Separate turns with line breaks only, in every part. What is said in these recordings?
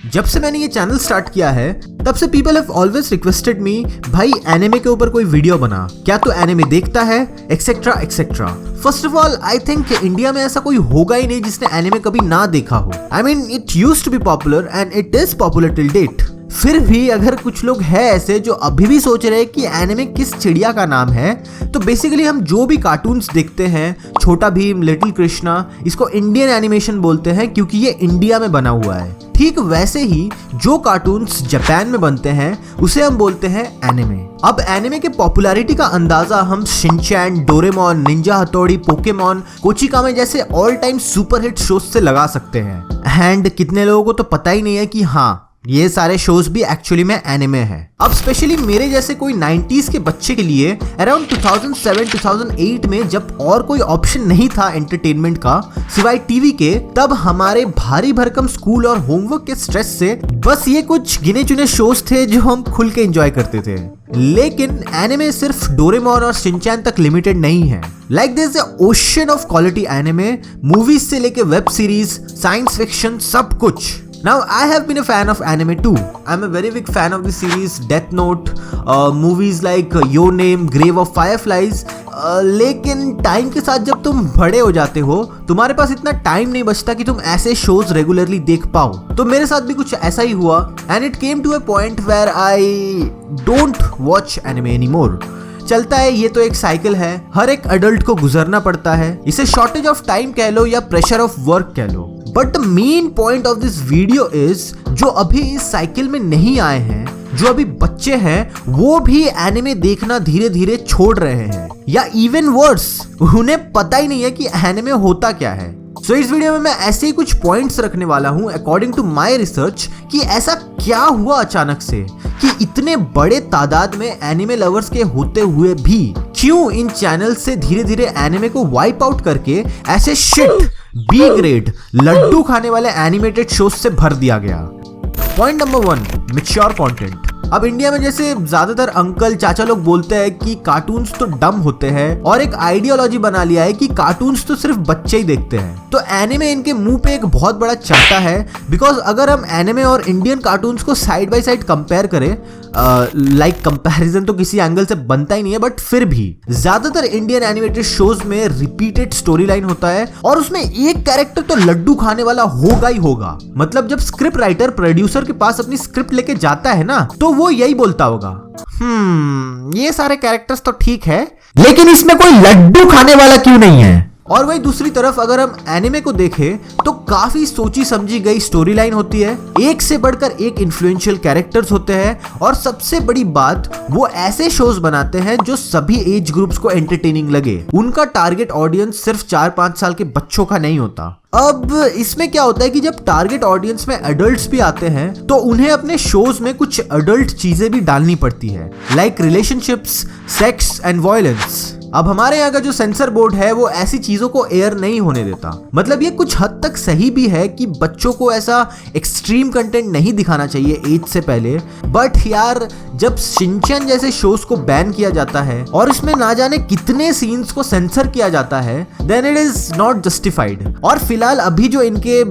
जब से मैंने ये चैनल स्टार्ट किया है तब से पीपल हैव ऑलवेज रिक्वेस्टेड मी, भाई एनिमे के ऊपर कोई वीडियो बना, क्या तू एनिमे देखता है, etcetera etcetera. First of all I think India में ऐसा कोई होगा ही नहीं जिसने एनिमे कभी ना देखा हो। I mean it used to be popular and it is popular till date. फिर भी अगर कुछ लोग हैं ऐसे जो अभी भी सोच रहे हैं कि एनिमे किस चिड़िया का नाम है, तो बेसिकली हम जो भी कार्टून्स देखते हैं, छोटा भीम, लिटिल कृष्णा, इसको इंडियन एनिमेशन बोलते हैं क्योंकि ये इंडिया में बना हुआ है। ठीक वैसे ही जो कार्टून्स जापान में बनते हैं उसे हम बोलते हैं एनिमे। अब एनिमे के पॉपुलैरिटी का अंदाजा हम शिनचैन, डोरेमोन, निंजा हथौड़ी, पोकेमॉन, कोचिकामे जैसे ऑल टाइम सुपरहिट शोज से लगा सकते हैं। एंड कितने लोगों को तो पता ही नहीं है कि हाँ, ये सारे शोज भी एक्चुअली में एनिमे हैं। अब स्पेशली मेरे जैसे कोई 90s के बच्चे के लिए अराउंड 2007-2008 में जब और कोई ऑप्शन नहीं था एंटरटेनमेंट का सिवाय टीवी के, तब हमारे भारी भरकम स्कूल और होमवर्क के स्ट्रेस से बस ये कुछ गिने चुने शोज थे जो हम खुल के एंजॉय करते थे। लेकिन एनिमे सिर्फ डोरेमोन और शिनचैन तक लिमिटेड नहीं है। Like this ocean of quality anime, movies से लेके वेब सीरीज, साइंस फिक्शन, सब कुछ। Now I have been a fan of anime too. I'm a very big fan of the series Death Note, movies like Your Name, Grave of Fireflies. लेकिन time के साथ जब तुम बड़े हो जाते हो, तुम्हारे पास इतना टाइम नहीं बचता कि तुम ऐसे शोज रेगुलरली देख पाओ। तो मेरे साथ भी कुछ ऐसा ही हुआ and it came to a point where I don't watch anime anymore. चलता है, ये तो एक साइकिल है, हर एक अडल्ट को गुजरना पड़ता है। इसे शॉर्टेज ऑफ टाइम कह लो या प्रेशर ऑफ वर्क कह लो। But the main point of this video is, जो अभी इस साइकिल में नहीं आए हैं, जो अभी बच्चे हैं, वो भी एनिमे देखना धीरे धीरे छोड़ रहे हैं, या इवन वर्स, उन्हें पता ही नहीं है कि एनिमे होता क्या है। सो इस वीडियो में मैं ऐसे ही कुछ पॉइंट्स रखने वाला हूं अकॉर्डिंग टू माय रिसर्च कि ऐसा क्या हुआ अचानक से कि इतने बड़े तादाद में एनिमे लवर्स के होते हुए भी क्यों इन चैनल से धीरे धीरे एनिमे को वाइप आउट करके ऐसे शिट, बी ग्रेड, लड्डू खाने वाले एनिमेटेड शोज से भर दिया गया। Point number 1, mature content. अब इंडिया में जैसे ज्यादातर अंकल चाचा लोग बोलते हैं कि कार्टून्स तो डम होते हैं और एक आइडियोलॉजी बना लिया है कि कार्टून्स तो सिर्फ बच्चे ही देखते हैं, तो एनिमे इनके मुंह पे एक बहुत बड़ा चढ़ता है। बिकॉज अगर हम एनिमे और इंडियन कार्टून्स को साइड बाय साइड कंपेयर करें, लाइक कंपैरिजन तो किसी एंगल से बनता ही नहीं है, बट फिर भी ज्यादातर इंडियन एनिमेटेड शोज में रिपीटेड स्टोरी लाइन होता है और उसमें एक कैरेक्टर तो लड्डू खाने वाला होगा ही होगा। मतलब जब स्क्रिप्ट राइटर प्रोड्यूसर के पास अपनी स्क्रिप्ट लेके जाता है ना, तो वो यही बोलता होगा, ये सारे कैरेक्टर्स तो ठीक है, लेकिन इसमें कोई लड्डू खाने वाला क्यों नहीं है। और वही दूसरी तरफ अगर हम एनिमे को देखें तो काफी सोची समझी गई स्टोरी लाइन होती है, एक से बढ़कर एक इन्फ्लुएंशियल कैरेक्टर्स होते हैं, और सबसे बड़ी बात, वो ऐसे शोज बनाते हैं जो सभी एज ग्रुप्स को एंटरटेनिंग लगे। उनका टारगेट ऑडियंस सिर्फ 4-5 साल के बच्चों का नहीं होता। अब इसमें क्या होता है कि जब टारगेट ऑडियंस में एडल्ट्स भी आते हैं तो उन्हें अपने शोज में कुछ एडल्ट चीजें भी डालनी पड़ती है, like relationships, sex and violence. अब हमारे यहाँ का जो सेंसर बोर्ड है वो ऐसी चीजों को एयर नहीं होने देता। मतलब ये कुछ हद तक सही भी है कि बच्चों को ऐसा एक्सट्रीम कंटेंट नहीं दिखाना चाहिए एज से पहले, बट यार जब शिनचैन जैसे शोज को बैन किया जाता है और इसमें ना जाने कितने सीन्स को सेंसर किया जाता है, then it is not justified. और फिलहाल अभी जो इनके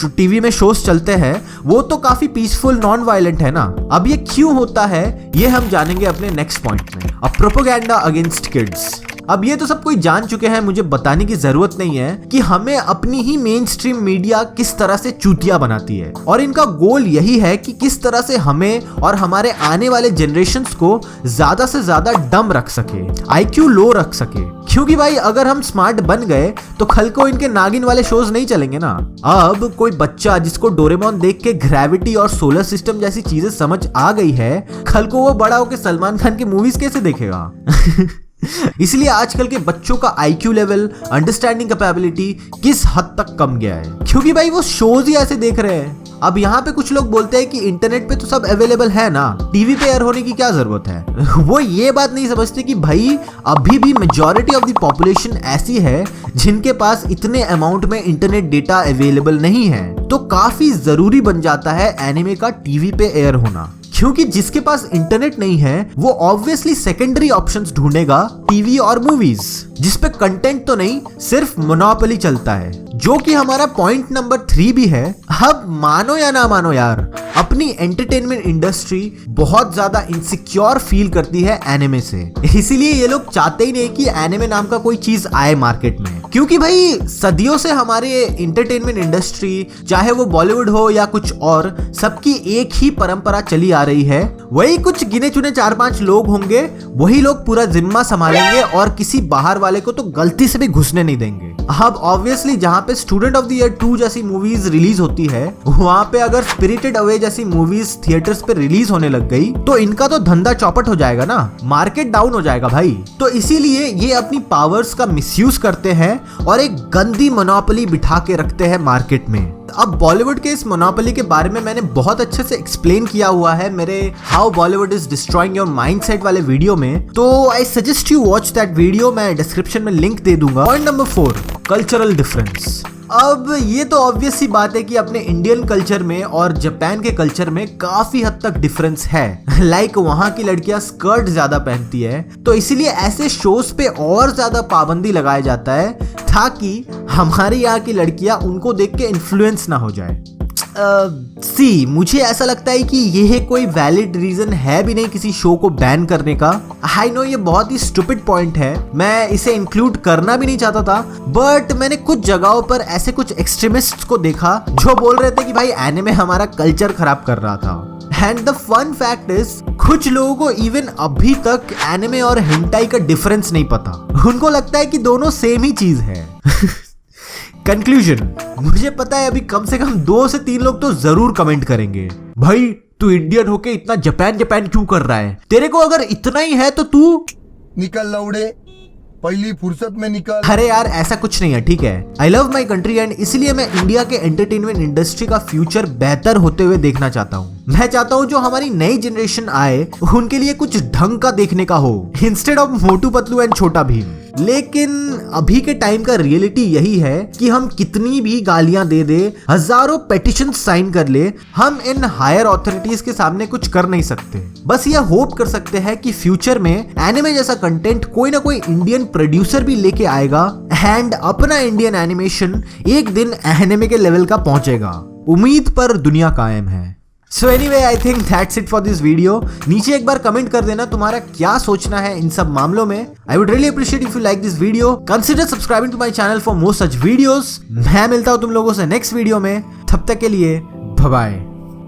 टीवी में शोज चलते हैं वो तो काफी पीसफुल, नॉन वायलेंट है ना। अब ये क्यों होता है ये हम जानेंगे अपने नेक्स्ट पॉइंट में, अ प्रोपेगेंडा अगेंस्ट किड्स। अब ये तो सब कोई जान चुके हैं, मुझे बताने की जरूरत नहीं है कि हमें अपनी ही मेन स्ट्रीम मीडिया किस तरह से चूतिया बनाती है, और इनका गोल यही है कि किस तरह से हमें और हमारे आने वाले जनरेशन्स को ज्यादा से ज्यादा डम रख सके, IQ लो रख सके। क्योंकि भाई अगर हम स्मार्ट बन गए तो कल को इनके नागिन वाले शोज नहीं चलेंगे ना। अब कोई बच्चा जिसको डोरेमोन देख के ग्रेविटी और सोलर सिस्टम जैसी चीजें समझ आ गई है, कल को वो बड़ा होकर सलमान खान की मूवीज कैसे देखेगा। इसलिए आजकल के बच्चों का IQ लेवल, अंडरस्टैंडिंग कैपेबिलिटी किस हद तक कम गया है, क्योंकि भाई वो शोज ही ऐसे देख रहे हैं। अब यहाँ पे कुछ लोग बोलते हैं कि इंटरनेट पे तो सब अवेलेबल है ना, टीवी पे एयर होने की क्या जरूरत है। वो ये बात नहीं समझते कि भाई अभी भी मेजॉरिटी ऑफ द पॉपुलेशन ऐसी है जिनके पास इतने अमाउंट में इंटरनेट डेटा अवेलेबल नहीं है, तो काफी जरूरी बन जाता है एनिमे का टीवी पे एयर होना। क्योंकि जिसके पास इंटरनेट नहीं है वो ऑब्वियसली सेकेंडरी ऑप्शंस ढूंढेगा टीवी और मूवीज, जिसपे कंटेंट तो नहीं सिर्फ मोनोपोली चलता है, जो कि हमारा पॉइंट नंबर 3 भी है। अब मानो या ना मानो यार, अपनी एंटरटेनमेंट इंडस्ट्री बहुत ज्यादा इनसिक्योर फील करती है एनिमे से, इसीलिए ये लोग चाहते ही नहीं कि एनिमे नाम का कोई चीज आए मार्केट में। क्योंकि भाई सदियों से हमारे एंटरटेनमेंट इंडस्ट्री, चाहे वो बॉलीवुड हो या कुछ और, सबकी एक ही परंपरा चली आ रही है। वही कुछ गिने चुने 4-5 लोग होंगे, वही लोग पूरा जिम्मा संभालेंगे और किसी बाहर वाले को तो गलती से भी घुसने नहीं देंगे। अब ऑब्वियसली जहाँ पे स्टूडेंट ऑफ द ईयर 2 जैसी मूवीज रिलीज होती है, वहाँ पे अगर स्पिरिटेड अवे जैसी मूवीज थिएटर्स पे रिलीज होने लग गई तो इनका तो धंधा चौपट हो जाएगा ना, मार्केट डाउन हो जाएगा भाई। तो इसीलिए ये अपनी पावर्स का मिसयूज करते हैं और एक गंदी मोनोपोली बिठा के रखते हैं मार्केट में। अब बॉलीवुड के इस मोनोपोली के बारे में मैंने बहुत अच्छे से एक्सप्लेन किया हुआ है मेरे how Bollywood is destroying your mindset वाले वीडियो में, तो I suggest you watch that video, मैं डिस्क्रिप्शन में लिंक दे दूंगा। Point number 4, cultural difference. अब ये तो ऑब्वियस सी बात है कि अपने इंडियन कल्चर में और जापान के कल्चर में काफी हद तक डिफरेंस है। लाइक वहाँ की लड़कियां स्कर्ट ज्यादा पहनती है, तो इसीलिए ऐसे शोज पे और ज्यादा पाबंदी लगाया जाता है ताकि हमारे यहाँ की लड़कियां उनको देख के इन्फ्लुएंस ना हो जाए। मुझे ऐसा लगता है कि यह कोई वैलिड रीजन है भी नहीं किसी शो को बैन करने का। आई नो ये बहुत ही स्टूपिड पॉइंट है, मैं इसे इंक्लूड करना भी नहीं चाहता था, बट मैंने कुछ जगहों पर ऐसे कुछ एक्सट्रीमिस्ट्स को देखा जो बोल रहे थे कि भाई एनिमे हमारा कल्चर खराब कर रहा था। And the fun fact is, कुछ लोगों को इवन अभी तक एनिमे और हेंटाई का डिफरेंस नहीं पता, उनको लगता है कि दोनों सेम ही चीज है। कंक्लूजन, मुझे पता है अभी कम से कम 2 से 3 लोग तो जरूर कमेंट करेंगे, भाई तू इंडियन होके इतना जापान क्यों कर रहा है, तेरे को अगर इतना ही है तो तू
निकल लौड़े, पहली फुर्सत में निकल।
अरे यार ऐसा कुछ नहीं है, ठीक है। I love my country and इसलिए मैं इंडिया के एंटरटेनमेंट इंडस्ट्री का फ्यूचर बेहतर होते हुए देखना चाहता हूँ। मैं चाहता हूँ जो हमारी नई जनरेशन आए उनके लिए कुछ ढंग का देखने का हो, instead of Motu Patlu and छोटा भीम। लेकिन अभी के टाइम का रियलिटी यही है कि हम कितनी भी गालियां दे दे, हजारों पेटिशन साइन कर ले, हम इन हायर अथॉरिटीज के सामने कुछ कर नहीं सकते। बस ये होप कर सकते हैं कि फ्यूचर में एनिमे जैसा कंटेंट कोई ना कोई इंडियन प्रोड्यूसर भी लेके आएगा एंड अपना इंडियन एनिमेशन एक दिन एनिमे के लेवल का पहुंचेगा। उम्मीद पर दुनिया कायम है। So anyway, I think that's it for this video. नीचे एक बार कमेंट कर देना तुम्हारा क्या सोचना है इन सब मामलों में। I would really appreciate if you like this video. Consider subscribing to my channel for more such videos. मैं मिलता हूँ तुम लोगों से नेक्स्ट वीडियो में, तब तक के लिए बाय बाय।